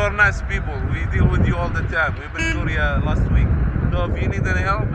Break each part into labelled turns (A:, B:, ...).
A: are nice people. We deal with you all the time. We've been in Korea last week. So if you need any help,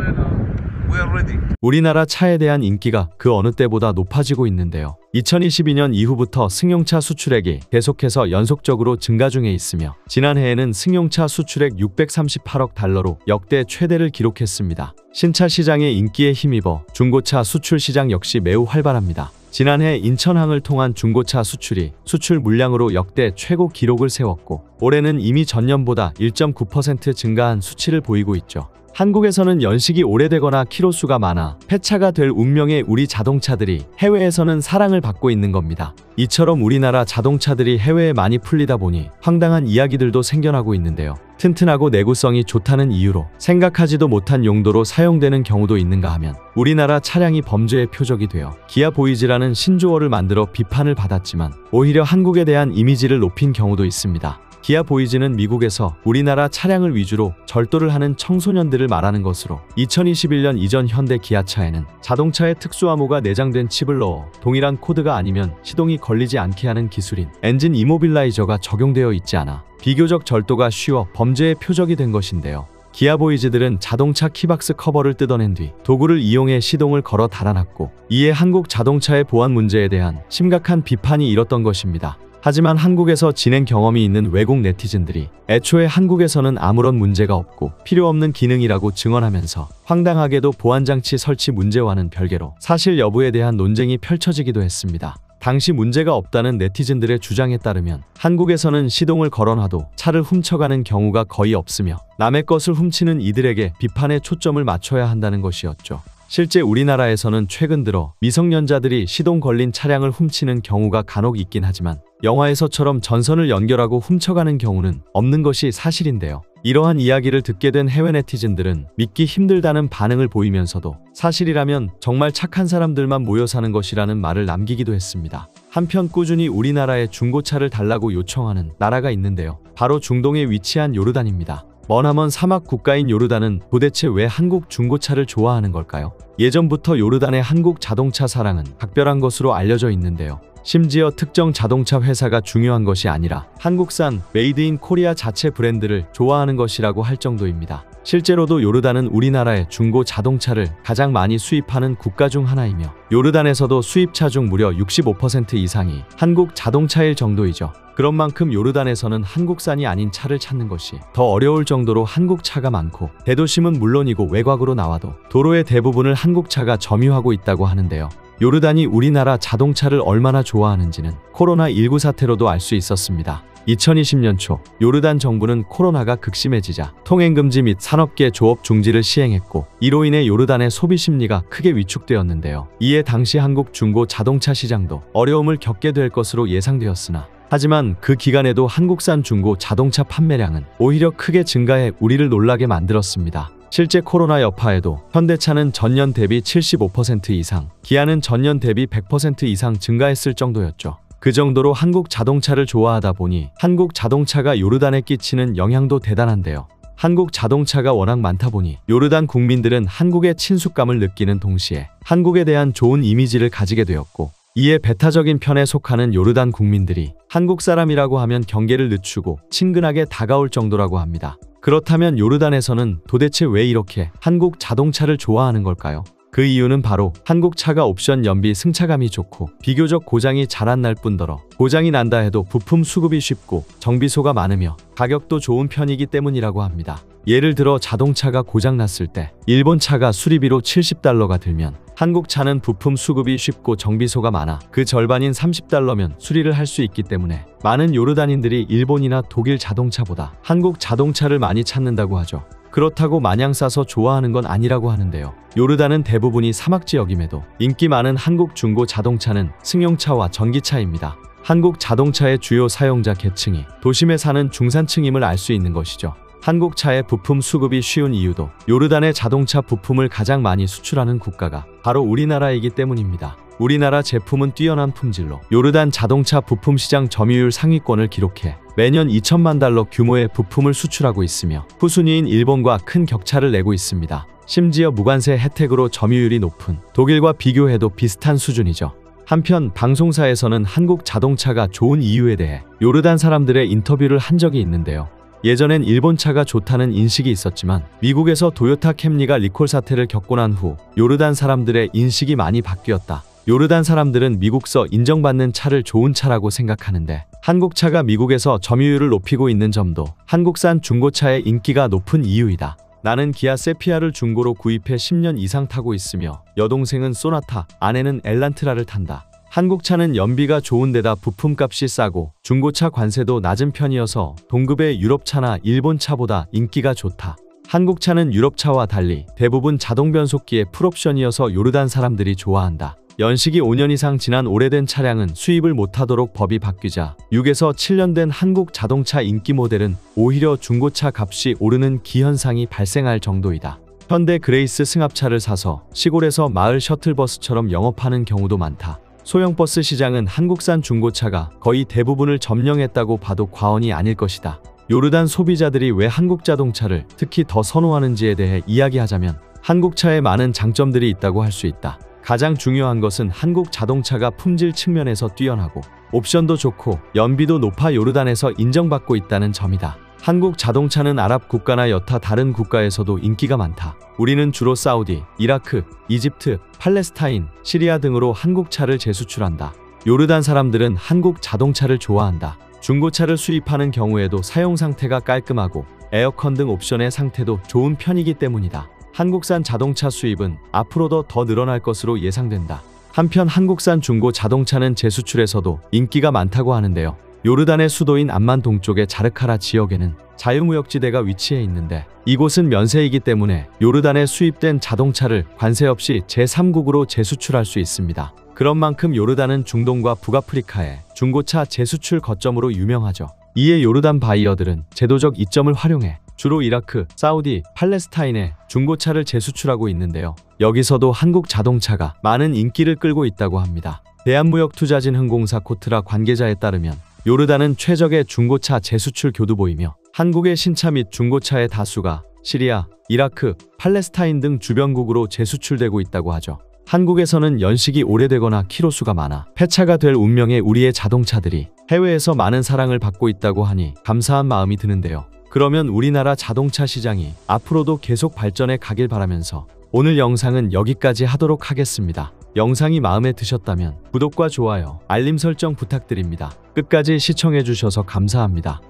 A: we are ready.
B: 우리나라 차에 대한 인기가 그 어느 때보다 높아지고 있는데요. 2022년 이후부터 승용차 수출액이 계속해서 연속적으로 증가 중에 있으며 지난해에는 승용차 수출액 638억 달러로 역대 최대를 기록했습니다. 신차 시장의 인기에 힘입어 중고차 수출 시장 역시 매우 활발합니다. 지난해 인천항을 통한 중고차 수출이 수출 물량으로 역대 최고 기록을 세웠고 올해는 이미 전년보다 1.9% 증가한 수치를 보이고 있죠. 한국에서는 연식이 오래되거나 키로수가 많아 폐차가 될 운명의 우리 자동차들이 해외에서는 사랑을 받고 있는 겁니다. 이처럼 우리나라 자동차들이 해외에 많이 풀리다 보니 황당한 이야기들도 생겨나고 있는데요. 튼튼하고 내구성이 좋다는 이유로 생각하지도 못한 용도로 사용되는 경우도 있는가 하면 우리나라 차량이 범죄의 표적이 되어 기아 보이즈라는 신조어를 만들어 비판을 받았지만 오히려 한국에 대한 이미지를 높인 경우도 있습니다. 기아 보이즈는 미국에서 우리나라 차량을 위주로 절도를 하는 청소년들을 말하는 것으로 2021년 이전 현대 기아차에는 자동차에 특수암호가 내장된 칩을 넣어 동일한 코드가 아니면 시동이 걸리지 않게 하는 기술인 엔진 이모빌라이저가 적용되어 있지 않아 비교적 절도가 쉬워 범죄의 표적이 된 것인데요. 기아 보이즈들은 자동차 키박스 커버를 뜯어낸 뒤 도구를 이용해 시동을 걸어 달아났고 이에 한국 자동차의 보안 문제에 대한 심각한 비판이 일었던 것입니다. 하지만 한국에서 진행 경험이 있는 외국 네티즌들이 애초에 한국에서는 아무런 문제가 없고 필요 없는 기능이라고 증언하면서 황당하게도 보안장치 설치 문제와는 별개로 사실 여부에 대한 논쟁이 펼쳐지기도 했습니다. 당시 문제가 없다는 네티즌들의 주장에 따르면 한국에서는 시동을 걸어놔도 차를 훔쳐가는 경우가 거의 없으며 남의 것을 훔치는 이들에게 비판에 초점을 맞춰야 한다는 것이었죠. 실제 우리나라에서는 최근 들어 미성년자들이 시동 걸린 차량을 훔치는 경우가 간혹 있긴 하지만 영화에서처럼 전선을 연결하고 훔쳐가는 경우는 없는 것이 사실인데요. 이러한 이야기를 듣게 된 해외 네티즌들은 믿기 힘들다는 반응을 보이면서도 사실이라면 정말 착한 사람들만 모여 사는 것이라는 말을 남기기도 했습니다. 한편 꾸준히 우리나라에 중고차를 달라고 요청하는 나라가 있는데요. 바로 중동에 위치한 요르단입니다. 머나먼 사막 국가인 요르단은 도대체 왜 한국 중고차를 좋아하는 걸까요? 예전부터 요르단의 한국 자동차 사랑은 각별한 것으로 알려져 있는데요. 심지어 특정 자동차 회사가 중요한 것이 아니라 한국산 메이드 인 코리아 자체 브랜드를 좋아하는 것이라고 할 정도입니다. 실제로도 요르단은 우리나라의 중고 자동차를 가장 많이 수입하는 국가 중 하나이며 요르단에서도 수입차 중 무려 65% 이상이 한국 자동차일 정도이죠. 그런 만큼 요르단에서는 한국산이 아닌 차를 찾는 것이 더 어려울 정도로 한국 차가 많고 대도심은 물론이고 외곽으로 나와도 도로의 대부분을 한국 차가 점유하고 있다고 하는데요. 요르단이 우리나라 자동차를 얼마나 좋아하는지는 코로나19 사태로도 알 수 있었습니다. 2020년 초 요르단 정부는 코로나가 극심해지자 통행금지 및 산업계 조업 중지를 시행했고 이로 인해 요르단의 소비 심리가 크게 위축되었는데요. 이에 당시 한국 중고 자동차 시장도 어려움을 겪게 될 것으로 예상되었으나 하지만 그 기간에도 한국산 중고 자동차 판매량은 오히려 크게 증가해 우리를 놀라게 만들었습니다. 실제 코로나 여파에도 현대차는 전년 대비 75% 이상, 기아는 전년 대비 100% 이상 증가했을 정도였죠. 그 정도로 한국 자동차를 좋아하다 보니 한국 자동차가 요르단에 끼치는 영향도 대단한데요. 한국 자동차가 워낙 많다 보니 요르단 국민들은 한국의 친숙감을 느끼는 동시에 한국에 대한 좋은 이미지를 가지게 되었고 이에 배타적인 편에 속하는 요르단 국민들이 한국 사람이라고 하면 경계를 늦추고 친근하게 다가올 정도라고 합니다. 그렇다면 요르단에서는 도대체 왜 이렇게 한국 자동차를 좋아하는 걸까요? 그 이유는 바로 한국 차가 옵션 연비 승차감이 좋고 비교적 고장이 잘 안 날 뿐더러 고장이 난다 해도 부품 수급이 쉽고 정비소가 많으며 가격도 좋은 편이기 때문이라고 합니다. 예를 들어 자동차가 고장났을 때 일본 차가 수리비로 $70가 들면 한국 차는 부품 수급이 쉽고 정비소가 많아 그 절반인 $30면 수리를 할 수 있기 때문에 많은 요르단인들이 일본이나 독일 자동차보다 한국 자동차를 많이 찾는다고 하죠. 그렇다고 마냥 싸서 좋아하는 건 아니라고 하는데요. 요르단은 대부분이 사막지역임에도 인기 많은 한국 중고 자동차는 승용차와 전기차입니다. 한국 자동차의 주요 사용자 계층이 도심에 사는 중산층임을 알 수 있는 것이죠. 한국 차의 부품 수급이 쉬운 이유도 요르단의 자동차 부품을 가장 많이 수출하는 국가가 바로 우리나라이기 때문입니다. 우리나라 제품은 뛰어난 품질로 요르단 자동차 부품 시장 점유율 상위권을 기록해 매년 2천만 달러 규모의 부품을 수출하고 있으며 후순위인 일본과 큰 격차를 내고 있습니다. 심지어 무관세 혜택으로 점유율이 높은 독일과 비교해도 비슷한 수준이죠. 한편 방송사에서는 한국 자동차가 좋은 이유에 대해 요르단 사람들의 인터뷰를 한 적이 있는데요. 예전엔 일본 차가 좋다는 인식이 있었지만 미국에서 도요타 캠리가 리콜 사태를 겪고 난 후 요르단 사람들의 인식이 많이 바뀌었다. 요르단 사람들은 미국서 인정받는 차를 좋은 차라고 생각하는데 한국 차가 미국에서 점유율을 높이고 있는 점도 한국산 중고차의 인기가 높은 이유이다. 나는 기아 세피아를 중고로 구입해 10년 이상 타고 있으며 여동생은 소나타, 아내는 엘란트라를 탄다. 한국 차는 연비가 좋은 데다 부품값이 싸고 중고차 관세도 낮은 편이어서 동급의 유럽차나 일본 차보다 인기가 좋다. 한국 차는 유럽 차와 달리 대부분 자동 변속기의 풀옵션이어서 요르단 사람들이 좋아한다. 연식이 5년 이상 지난 오래된 차량은 수입을 못하도록 법이 바뀌자 6에서 7년 된 한국 자동차 인기 모델은 오히려 중고차 값이 오르는 기현상이 발생할 정도이다. 현대 그레이스 승합차를 사서 시골에서 마을 셔틀버스처럼 영업하는 경우도 많다. 소형 버스 시장은 한국산 중고차가 거의 대부분을 점령했다고 봐도 과언이 아닐 것이다. 요르단 소비자들이 왜 한국 자동차를 특히 더 선호하는지에 대해 이야기하자면 한국차에 많은 장점들이 있다고 할 수 있다. 가장 중요한 것은 한국 자동차가 품질 측면에서 뛰어나고 옵션도 좋고 연비도 높아 요르단에서 인정받고 있다는 점이다. 한국 자동차는 아랍 국가나 여타 다른 국가에서도 인기가 많다. 우리는 주로 사우디, 이라크, 이집트, 팔레스타인, 시리아 등으로 한국 차를 재수출한다. 요르단 사람들은 한국 자동차를 좋아한다. 중고차를 수입하는 경우에도 사용 상태가 깔끔하고 에어컨 등 옵션의 상태도 좋은 편이기 때문이다. 한국산 자동차 수입은 앞으로도 더 늘어날 것으로 예상된다. 한편 한국산 중고 자동차는 재수출에서도 인기가 많다고 하는데요. 요르단의 수도인 암만 동쪽의 자르카라 지역에는 자유무역지대가 위치해 있는데 이곳은 면세이기 때문에 요르단에 수입된 자동차를 관세 없이 제3국으로 재수출할 수 있습니다. 그런 만큼 요르단은 중동과 북아프리카의 중고차 재수출 거점으로 유명하죠. 이에 요르단 바이어들은 제도적 이점을 활용해 주로 이라크, 사우디, 팔레스타인에 중고차를 재수출하고 있는데요. 여기서도 한국 자동차가 많은 인기를 끌고 있다고 합니다. 대한무역투자진흥공사 코트라 관계자에 따르면 요르단은 최적의 중고차 재수출 교두보이며 한국의 신차 및 중고차의 다수가 시리아, 이라크, 팔레스타인 등 주변국으로 재수출되고 있다고 하죠. 한국에서는 연식이 오래되거나 키로수가 많아 폐차가 될 운명의 우리의 자동차들이 해외에서 많은 사랑을 받고 있다고 하니 감사한 마음이 드는데요. 그러면 우리나라 자동차 시장이 앞으로도 계속 발전해 가길 바라면서 오늘 영상은 여기까지 하도록 하겠습니다. 영상이 마음에 드셨다면 구독과 좋아요, 알림 설정 부탁드립니다. 끝까지 시청해 주셔서 감사합니다.